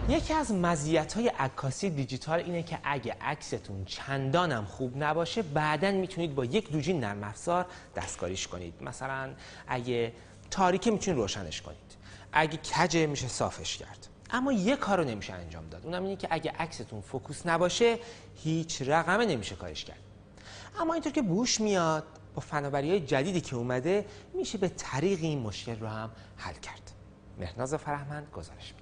یکی از مزیت‌های عکاسی دیجیتال اینه که اگه عکستون چندانم خوب نباشه بعداً میتونید با یک دوجین نرم افزار دستکاریش کنید. مثلا اگه تاریکه میتونید روشنش کنید، اگه کجه میشه صافش کرد. اما یک کارو نمیشه انجام داد، اونم اینه که اگه عکستون فوکوس نباشه هیچ رقمه نمیشه کارش کرد. اما اینطور که بوش میاد با فناوری‌های جدیدی که اومده میشه به طریق این مشکل رو هم حل کرد. مهناز فرهمند گزارش میده.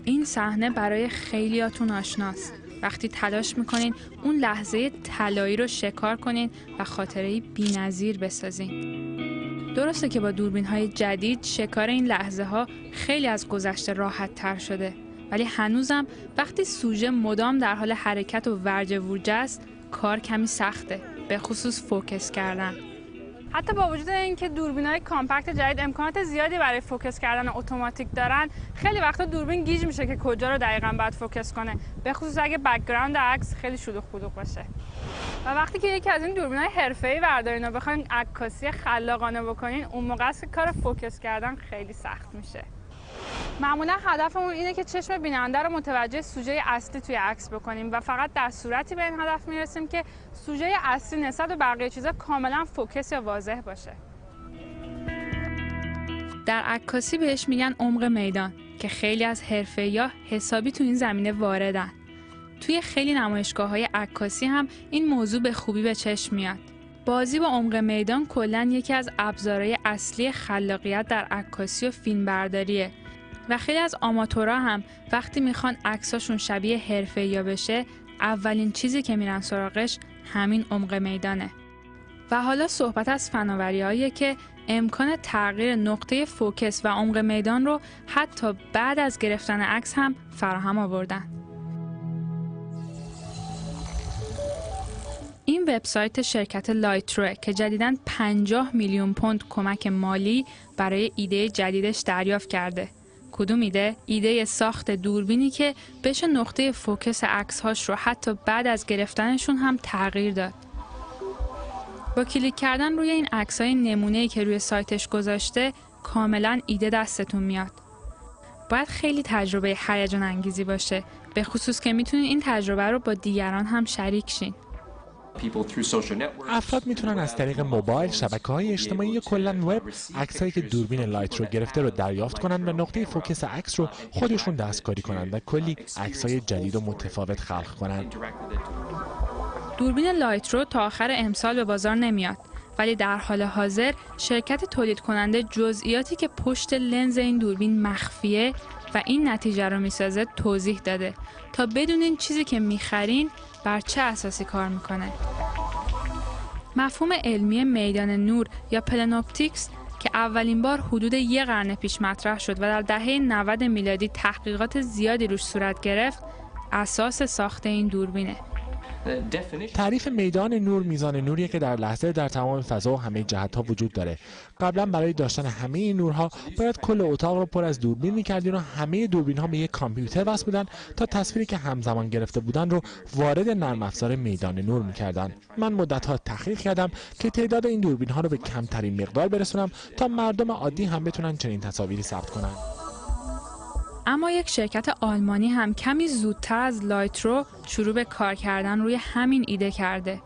این صحنه برای خیلیاتون آشناست. وقتی تلاش میکنین اون لحظه طلایی رو شکار کنین و خاطره‌ای بی‌نظیر بسازین. درسته که با دوربین‌های جدید شکار این لحظه‌ها خیلی از گذشته راحت تر شده، ولی هنوزم وقتی سوژه مدام در حال حرکت و ورج و ورجه است، کار کمی سخته، به خصوص فوکس کردن. حتی با وجود اینکه دوربین‌های کامپکت جدید امکانات زیادی برای فوکس کردن اتوماتیک دارن، خیلی وقتا دوربین گیج میشه که کجا رو دقیقاً باید فوکس کنه، به خصوص اگه بک‌گراند عکس خیلی شلوغ پلوغ باشه. و وقتی که یکی از این دوربین‌های حرفه‌ای بردارین و بخواید عکاسی خلاقانه بکنین، اون موقع است که کار فوکس کردن خیلی سخت میشه. معمولا هدفمون اینه که چشم بیننده رو متوجه سوژه اصلی توی عکس بکنیم و فقط در صورتی به این هدف میرسیم که سوژه اصلی نسبت به بقیه چیزا کاملا فوکس یا واضح باشه. در عکاسی بهش میگن عمق میدان که خیلی از حرفه‌ای‌ها حسابی تو این زمینه واردن. توی خیلی نمایشگاه‌های عکاسی هم این موضوع به خوبی به چشم میاد. بازی با عمق میدان کلاً یکی از ابزارهای اصلی خلاقیت در عکاسی و فیلمبرداریه و خیلی از آماتورها هم وقتی میخوان عکساشون شبیه حرفه‌ای بشه، اولین چیزی که میرن سراغش همین عمق میدانه. و حالا صحبت از فناوری‌هایی که امکان تغییر نقطه فوکس و عمق میدان رو حتی بعد از گرفتن عکس هم فراهم آوردن. این وبسایت شرکت لایترو که جدیداً 50 میلیون پوند کمک مالی برای ایده جدیدش دریافت کرده. کدوم ایده؟ ایده ساخت دوربینی که بشه نقطه فوکس عکس‌هاش رو حتی بعد از گرفتنشون هم تغییر داد. با کلیک کردن روی این عکس‌های نمونه‌ای که روی سایتش گذاشته، کاملاً ایده دستتون میاد. باید خیلی تجربه هیجان انگیزی باشه، به خصوص که میتونین این تجربه رو با دیگران هم شریک شین. افراد میتونن از طریق موبایل، شبکه‌های اجتماعی یا کلاً وب عکسایی که دوربین لایترو گرفته رو دریافت کنن و نقطه فوکس عکس رو خودشون دستکاری کنن و کلی عکسای جدید و متفاوت خلق کنن. دوربین لایترو تا آخر امسال به بازار نمیاد، ولی در حال حاضر شرکت تولید کننده جزئیاتی که پشت لنز این دوربین مخفیه و این نتیجه رو میسازه توضیح داده تا بدونین چیزی که میخرین بر چه اساسی کار میکنه. مفهوم علمی میدان نور یا پلنوپتیکس که اولین بار حدود 1 قرن پیش مطرح شد و در دهه 90 میلادی تحقیقات زیادی روش صورت گرفت، اساس ساخت این دوربینه. تعریف میدان نور میزان نوریه که در لحظه در تمام فضا و همه جهت‌ها وجود داره. قبلا برای داشتن همه این نورها باید کل اتاق رو پر از دوربین می‌کردین و همه دوربین‌ها به یک کامپیوتر وصل بودن تا تصویری که همزمان گرفته بودن رو وارد نرم افزار میدان نور می‌کردن. من مدت‌ها تحقیق کردم که تعداد این دوربین‌ها رو به کمترین مقدار برسونم تا مردم عادی هم بتونن چنین تصاویری ثبت کنن. اما یک شرکت آلمانی هم کمی زودتر از لایترو شروع به کار کردن روی همین ایده کرده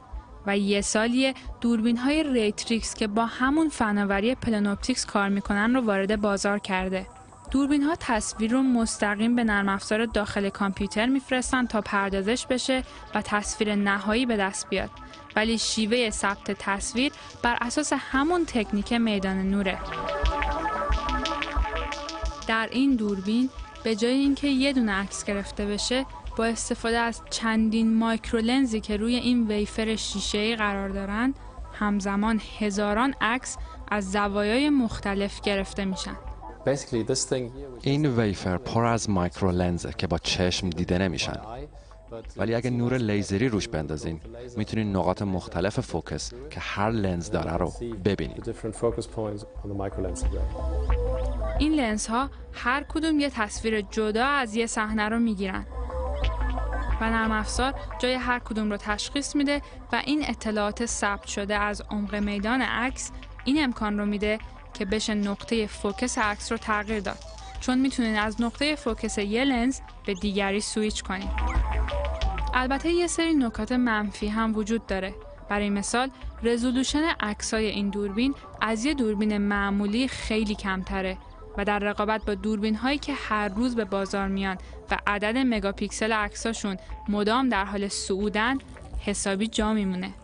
و یه سالیه دوربین‌های ریتریکس که با همون فناوری پلنوپتیکس کار میکنن رو وارد بازار کرده. دوربین‌ها تصویر رو مستقیم به نرم افزار داخل کامپیوتر میفرستن تا پردازش بشه و تصویر نهایی به دست بیاد، ولی شیوه ثبت تصویر بر اساس همون تکنیک میدان نوره. در این دوربین به جای اینکه یه دونه عکس گرفته بشه، با استفاده از چندین مایکرولنزی که روی این ویفر شیشه‌ای قرار دارن، همزمان هزاران عکس از زوایای مختلف گرفته میشن. این ویفر پر از مایکرولنزه که با چشم دیده نمیشن، ولی اگه نور لیزری روش بندازین میتونین نقاط مختلف فوکس که هر لنز داره رو ببینید. این لنز ها هر کدوم یه تصویر جدا از یه صحنه رو میگیرن و نرم افزار جای هر کدوم رو تشخیص میده و این اطلاعات ثبت شده از عمق میدان عکس این امکان رو میده که بشه نقطه فوکس عکس رو تغییر داد چون میتونین از نقطه فوکس یه لنز به دیگری سویچ کنین. البته یه سری نکات منفی هم وجود داره. برای مثال رزولوشن عکسای این دوربین از یه دوربین معمولی خیلی کمتره و در رقابت با دوربین هایی که هر روز به بازار میان و عدد مگاپیکسل عکساشون مدام در حال صعودن حسابی جا میمونه.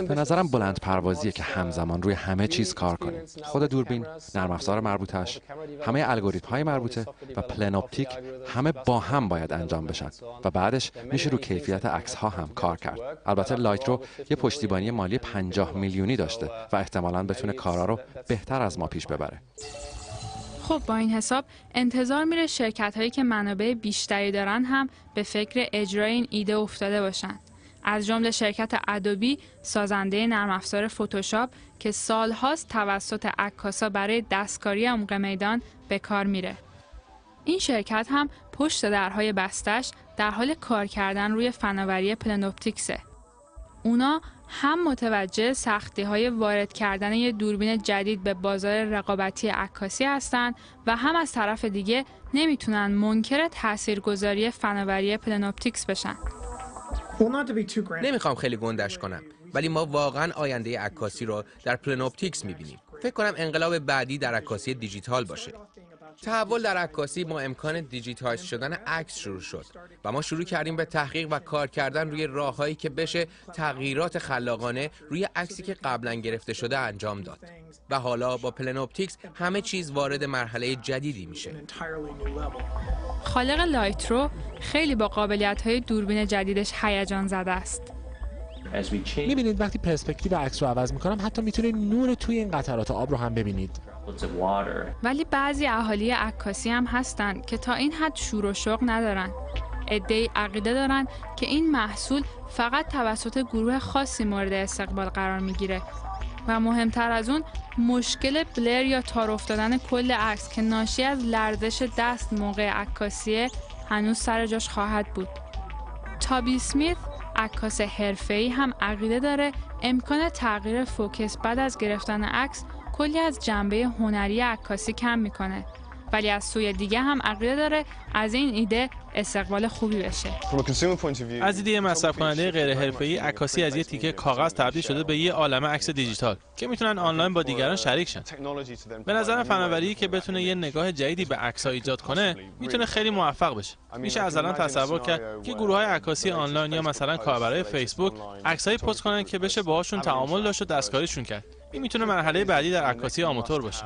به نظرم بلند پروازیه که همزمان روی همه چیز کار کنیم. خود دوربین، نرم افزار مربوطش، همه الگوریتم های مربوطه و پلن اپتیک همه با هم باید انجام بشن و بعدش میشه رو کیفیت عکس ها هم کار کرد. البته لایترو یه پشتیبانی مالی 50 میلیونی داشته و احتمالاً بتونه کارا رو بهتر از ما پیش ببره. خب با این حساب انتظار میره شرکت هایی که منابع بیشتری دارن هم به فکر اجرای این ایده افتاده باشن. از جمله شرکت ادوبی سازنده نرم افزار فتوشاپ که سالهاست توسط عکاسا برای دستکاری عمق میدان به کار میره. این شرکت هم پشت درهای بستش در حال کار کردن روی فناوری پلن اپتیکسه. اونا هم متوجه سختی‌های وارد کردن یه دوربین جدید به بازار رقابتی عکاسی هستن و هم از طرف دیگه نمیتونن منکر تاثیرگذاری فناوری پلن اپتیکس بشن. نمیخوام خیلی گندش کنم، ولی ما واقعا آینده عکاسی رو در پلن اپتیکس میبینیم. فکر کنم انقلاب بعدی در عکاسی دیجیتال باشه. تحول در عکاسی با امکان دیجیتایز شدن عکس شروع شد و ما شروع کردیم به تحقیق و کار کردن روی راههایی که بشه تغییرات خلاقانه روی عکسی که قبلا گرفته شده انجام داد. و حالا با پلن اپتیکس همه چیز وارد مرحله جدیدی میشه. خالق لایترو خیلی با قابلیت‌های دوربین جدیدش هیجان زده است. می‌بینید وقتی پرسپکتیو عکس رو عوض می‌کنم حتی می‌تونید نور توی این قطرات آب رو هم ببینید. ولی بعضی اهالی عکاسی هم هستن که تا این حد شور و شوق ندارن. عده‌ای عقیده دارن که این محصول فقط توسط گروه خاصی مورد استقبال قرار میگیره و مهمتر از اون مشکل بلر یا تار افتادن کل عکس که ناشی از لرزش دست موقع عکاسیه هنوز سر جاش خواهد بود. تابی اسمیت عکاس حرفه‌ای هم عقیده داره امکان تغییر فوکس بعد از گرفتن عکس کلی از جنبه هنری عکاسی کم میکنه، ولی از سوی دیگه هم عقیده داره از این ایده استقبال خوبی بشه. از دید مصرف کننده غیر حرفه‌ای، عکاسی از یه تیکه کاغذ تبدیل شده به یه عالمه عکس دیجیتال که میتونن آنلاین با دیگران شریک شن. به نظر فناوری که بتونه یه نگاه جدیدی به عکس‌ها ایجاد کنه، میتونه خیلی موفق بشه. میشه از الان تصور کرد که گروه‌های عکاسی آنلاین یا مثلا کاربرای فیسبوک عکسایی پست کنن که بشه باهاشون تعامل داشت و دستکاریشون کرد. این میتونه مرحله بعدی در عکاسی آماتور باشه.